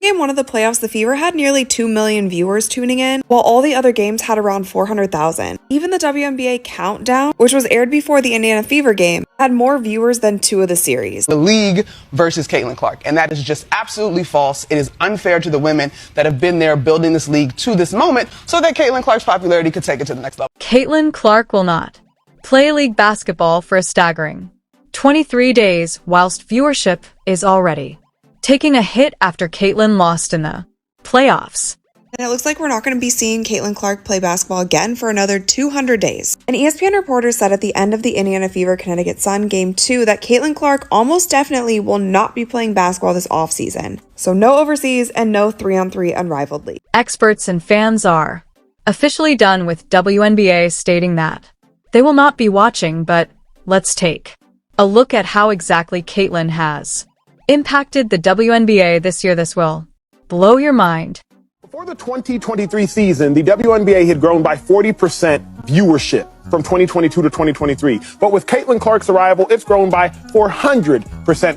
Game 1 of the playoffs, the Fever had nearly 2 million viewers tuning in, while all the other games had around 400,000. Even the WNBA Countdown, which was aired before the Indiana Fever game, had more viewers than 2 of the series. The league versus Caitlin Clark, and that is just absolutely false. It is unfair to the women that have been there building this league to this moment so that Caitlin Clark's popularity could take it to the next level. Caitlin Clark will not play league basketball for a staggering 23 days, whilst viewership is already taking a hit after Caitlin lost in the playoffs. And it looks like we're not going to be seeing Caitlin Clark play basketball again for another 200 days. An ESPN reporter said at the end of the Indiana Fever Connecticut Sun Game 2 that Caitlin Clark almost definitely will not be playing basketball this offseason. So no overseas and no 3-on-3 unrivaled league. Experts and fans are officially done with WNBA stating that they will not be watching, but let's take a look at how exactly Caitlin has impacted the WNBA this year. This will blow your mind. Before the 2023 season, the WNBA had grown by 40% viewership from 2022 to 2023. But with Caitlin Clark's arrival, it's grown by 400%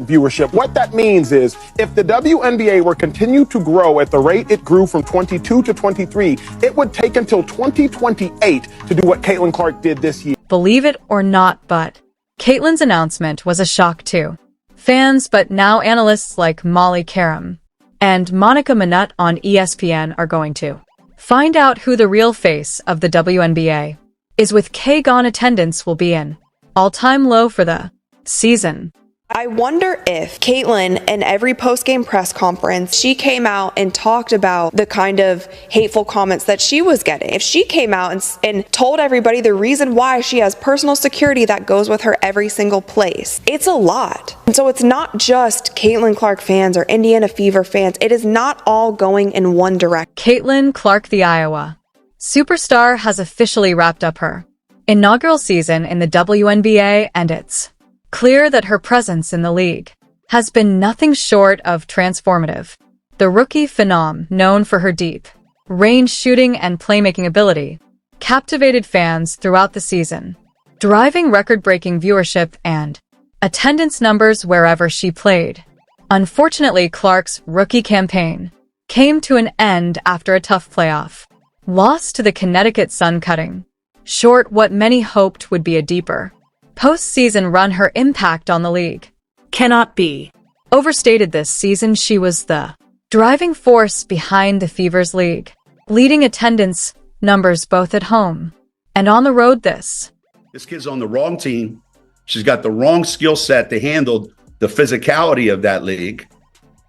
viewership. What that means is if the WNBA were continue to grow at the rate it grew from 22 to 23, it would take until 2028 to do what Caitlin Clark did this year. Believe it or not, but Caitlin's announcement was a shock to fans, but now analysts like Molly Karam and Monica Minut on ESPN are going to find out who the real face of the WNBA is, with K gone. Attendance will be an all-time low for the season. I wonder if Caitlin, in every post-game press conference, she came out and talked about the kind of hateful comments that she was getting. If she came out and told everybody the reason why she has personal security that goes with her every single place, it's a lot. And so it's not just Caitlin Clark fans or Indiana Fever fans. It is not all going in one direction. Caitlin Clark, the Iowa superstar, has officially wrapped up her inaugural season in the WNBA, and it's clear that her presence in the league has been nothing short of transformative. The rookie phenom, known for her deep range shooting and playmaking ability, captivated fans throughout the season, driving record-breaking viewership and attendance numbers wherever she played. Unfortunately, Clark's rookie campaign came to an end after a tough playoff loss to the Connecticut Sun, cutting short what many hoped would be a deeper postseason run. Her impact on the league cannot be overstated. This season, she was the driving force behind the Fever's league, leading attendance numbers both at home and on the road. This kid's on the wrong team. She's got the wrong skill set to handle the physicality of that league.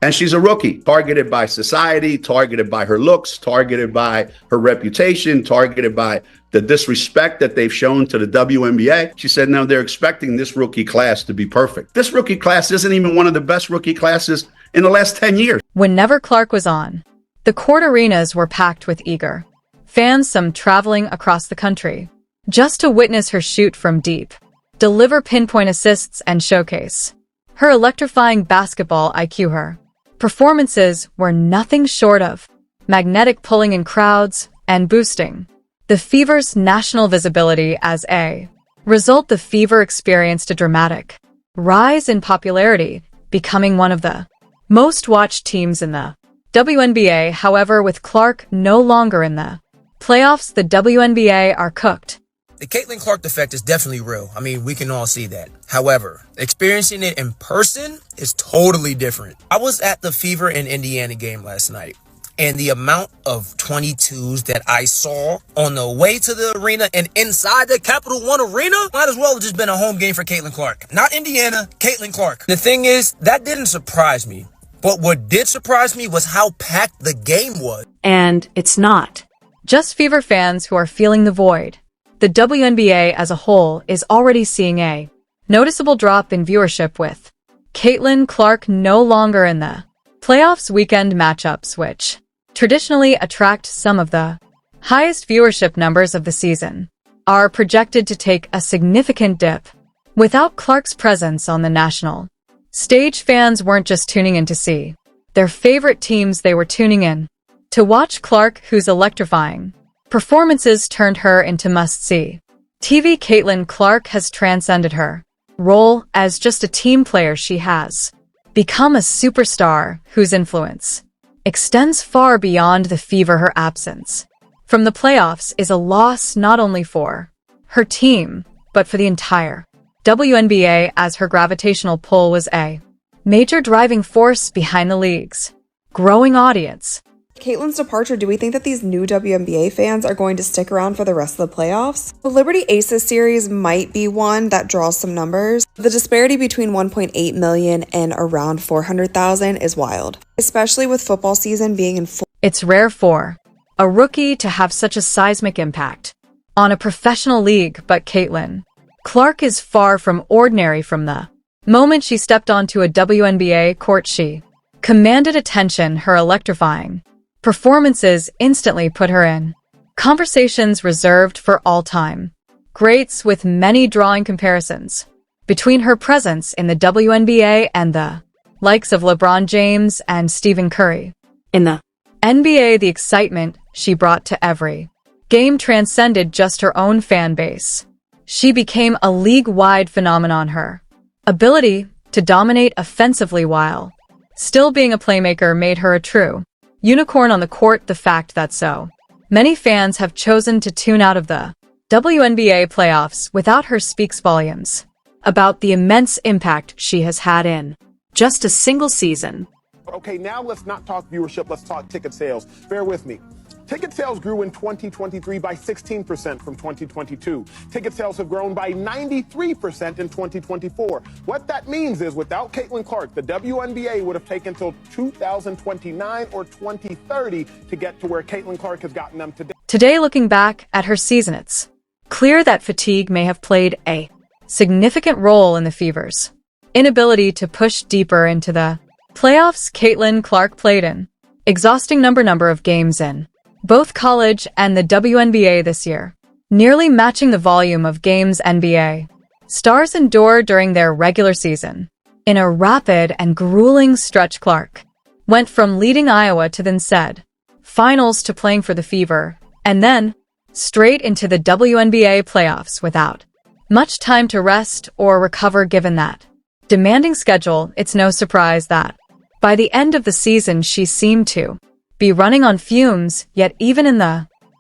And she's a rookie, targeted by society, targeted by her looks, targeted by her reputation, targeted by the disrespect that they've shown to the WNBA. She said, no, they're expecting this rookie class to be perfect. This rookie class isn't even one of the best rookie classes in the last 10 years. Whenever Clark was on, the court arenas were packed with eager fans, some traveling across the country just to witness her shoot from deep, deliver pinpoint assists, and showcase her electrifying basketball IQ. Her performances were nothing short of magnetic, pulling in crowds and boosting the Fever's national visibility. As a result, the Fever experienced a dramatic rise in popularity, becoming one of the most watched teams in the WNBA. However, with Clark no longer in the playoffs, the WNBA are cooked. The Caitlin Clark effect is definitely real. I mean, we can all see that. However, experiencing it in person is totally different. I was at the Fever and Indiana game last night, and the amount of 22s that I saw on the way to the arena and inside the Capital One Arena might as well have just been a home game for Caitlin Clark. Not Indiana, Caitlin Clark. The thing is, that didn't surprise me. But what did surprise me was how packed the game was. And it's not just Fever fans who are feeling the void. The WNBA as a whole is already seeing a noticeable drop in viewership, with Caitlin Clark no longer in the playoffs. Weekend matchups, which traditionally attract some of the highest viewership numbers of the season, are projected to take a significant dip. Without Clark's presence on the national stage, fans weren't just tuning in to see their favorite teams, they were tuning in to watch Clark, whose electrifying performances turned her into must-see TV. Caitlin Clark has transcended her role as just a team player. She has become a superstar whose influence extends far beyond the Fever her absence from the playoffs is a loss not only for her team, but for the entire WNBA, as her gravitational pull was a major driving force behind the league's growing audience. Caitlin's departure, do we think that these new WNBA fans are going to stick around for the rest of the playoffs? The Liberty Aces series might be one that draws some numbers. The disparity between 1.8 million and around 400,000 is wild, especially with football season being in full. It's rare for a rookie to have such a seismic impact on a professional league, but Caitlin Clark is far from ordinary. From the moment she stepped onto a WNBA court, she commanded attention. Her electrifying performances instantly put her in conversations reserved for all-time greats, with many drawing comparisons between her presence in the WNBA and the likes of LeBron James and Stephen Curry. In the NBA, the excitement she brought to every game transcended just her own fan base. She became a league-wide phenomenon. Her ability to dominate offensively while still being a playmaker made her a true unicorn on the court. The fact that so many fans have chosen to tune out of the WNBA playoffs without her speaks volumes about the immense impact she has had in just a single season. Okay, now let's not talk viewership, let's talk ticket sales. Bear with me. Ticket sales grew in 2023 by 16% from 2022. Ticket sales have grown by 93% in 2024. What that means is without Caitlin Clark, the WNBA would have taken till 2029 or 2030 to get to where Caitlin Clark has gotten them today. Today, looking back at her season, it's clear that fatigue may have played a significant role in the Fever's inability to push deeper into the playoffs. Caitlin Clark played an exhausting number of games in both college and the WNBA this year, nearly matching the volume of games NBA stars endure during their regular season. In a rapid and grueling stretch, Clark went from leading Iowa to then said finals to playing for the Fever, and then straight into the WNBA playoffs without much time to rest or recover. Given that demanding schedule, it's no surprise that by the end of the season she seemed to be running on fumes. Yet even in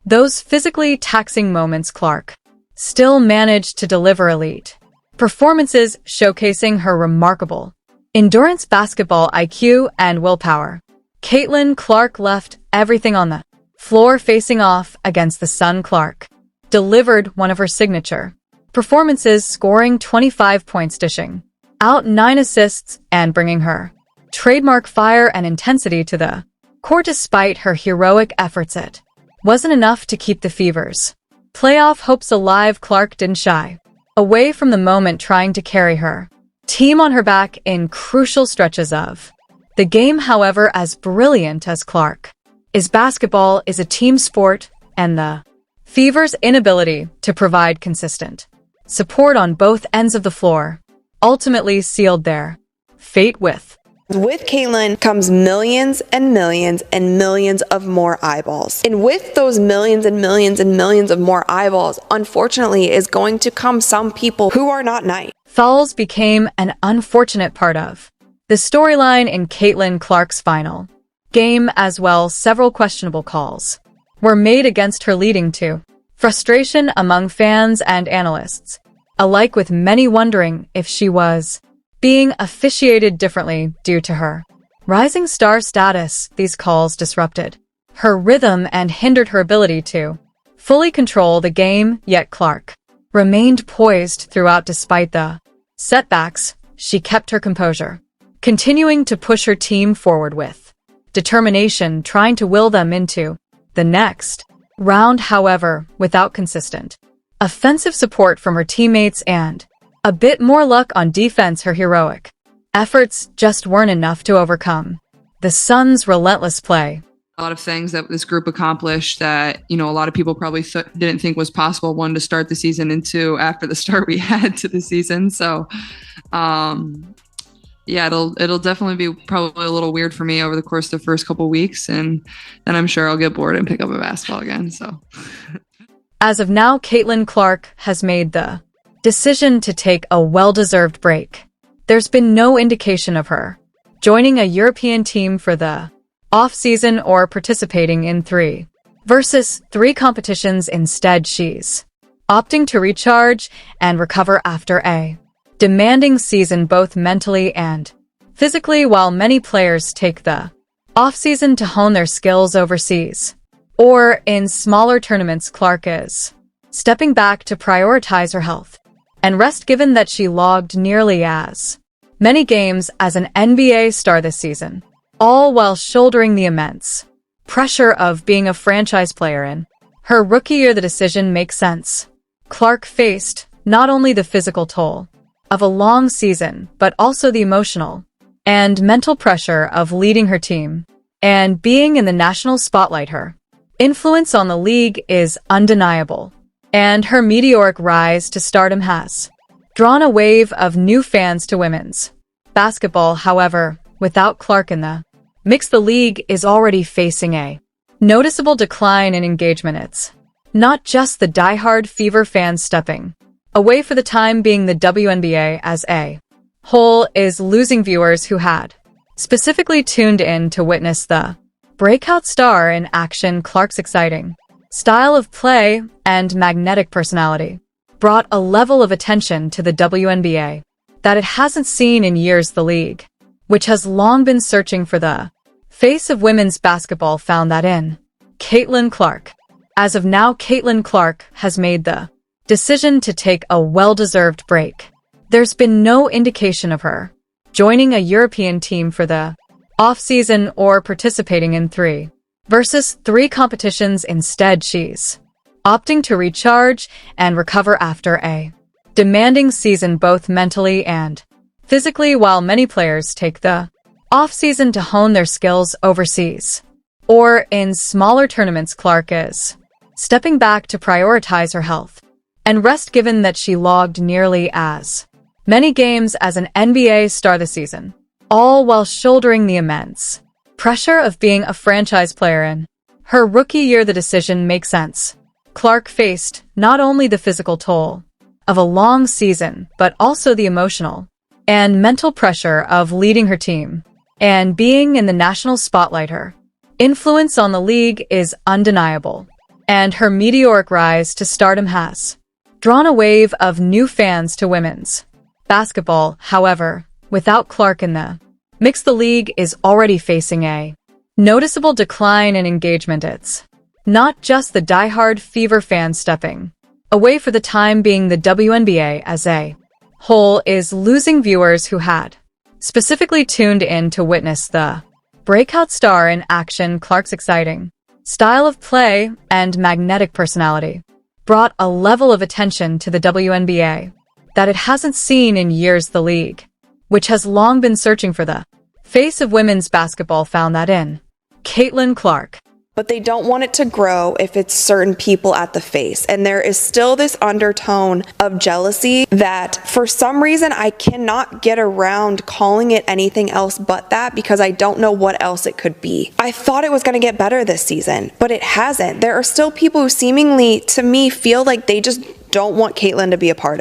those physically taxing moments, Clark still managed to deliver elite performances, showcasing her remarkable endurance, basketball IQ, and willpower. Caitlin Clark left everything on the floor facing off against the Sun. Clark delivered one of her signature performances, scoring 25 points, dishing out 9 assists, and bringing her trademark fire and intensity to the court. Despite her heroic efforts, it wasn't enough to keep the Fever's playoff hopes alive. Clark didn't shy away from the moment, trying to carry her team on her back in crucial stretches of the game. However, as brilliant as Clark is, basketball is a team sport, and the Fever's inability to provide consistent support on both ends of the floor ultimately sealed their fate. With Caitlin comes millions and millions and millions of more eyeballs. And with those millions and millions and millions of more eyeballs, unfortunately, is going to come some people who are not nice. Fouls became an unfortunate part of the storyline in Caitlin Clark's final game as well. Several questionable calls were made against her, leading to frustration among fans and analysts alike, with many wondering if she was being officiated differently due to her rising star status. These calls disrupted her rhythm and hindered her ability to fully control the game, yet Clark remained poised throughout. Despite the setbacks, she kept her composure, continuing to push her team forward with determination, trying to will them into the next round. However, without consistent offensive support from her teammates and a bit more luck on defense, her heroic efforts just weren't enough to overcome the Suns' relentless play. A lot of things that this group accomplished that, a lot of people probably didn't think was possible, one, to start the season, and two, after the start we had to the season. So, it'll definitely be probably a little weird for me over the course of the first couple of weeks, and then I'm sure I'll get bored and pick up a basketball again. So, as of now, Caitlin Clark has made the decision to take a well-deserved break. There's been no indication of her joining a European team for the off-season or participating in 3 versus 3 competitions instead. She's opting to recharge and recover after a demanding season both mentally and physically, while many players take the off-season to hone their skills overseas or in smaller tournaments. Clark is stepping back to prioritize her health and rest, given that she logged nearly as many games as an NBA star this season, all while shouldering the immense pressure of being a franchise player in her rookie year. The decision makes sense. Clark faced not only the physical toll of a long season, but also the emotional and mental pressure of leading her team and being in the national spotlight. Her influence on the league is undeniable, and her meteoric rise to stardom has drawn a wave of new fans to women's basketball. However, without Clark in the mix, the league is already facing a noticeable decline in engagement. It's not just the diehard Fever fans stepping away for the time being. The WNBA as a whole is losing viewers who had specifically tuned in to witness the breakout star in action. Clark's exciting style of play and magnetic personality brought a level of attention to the WNBA that it hasn't seen in years. The league, which has long been searching for the face of women's basketball, found that in Caitlin Clark. As of now, Caitlin Clark has made the decision to take a well-deserved break. There's been no indication of her joining a European team for the off-season or participating in 3 versus 3 competitions instead. She's opting to recharge and recover after a demanding season both mentally and physically, while many players take the off-season to hone their skills overseas or in smaller tournaments. Clark is stepping back to prioritize her health and rest, given that she logged nearly as many games as an NBA star this season, all while shouldering the immense pressure of being a franchise player in her rookie year. The decision makes sense. Clark faced not only the physical toll of a long season, but also the emotional and mental pressure of leading her team and being in the national spotlight. Her influence on the league is undeniable, and her meteoric rise to stardom has drawn a wave of new fans to women's basketball. However, without Clark in the mix, the league is already facing a noticeable decline in engagement. It's not just the diehard Fever fans stepping away for the time being. The WNBA as a whole is losing viewers who had specifically tuned in to witness the breakout star in action. Clark's exciting style of play and magnetic personality brought a level of attention to the WNBA that it hasn't seen in years. The league, which has long been searching for the face of women's basketball, found that in Caitlin Clark. But they don't want it to grow if it's certain people at the face. And there is still this undertone of jealousy that for some reason I cannot get around calling it anything else but that, because I don't know what else it could be. I thought it was going to get better this season, but it hasn't. There are still people who seemingly, to me, feel like they just don't want Caitlin to be a part of it.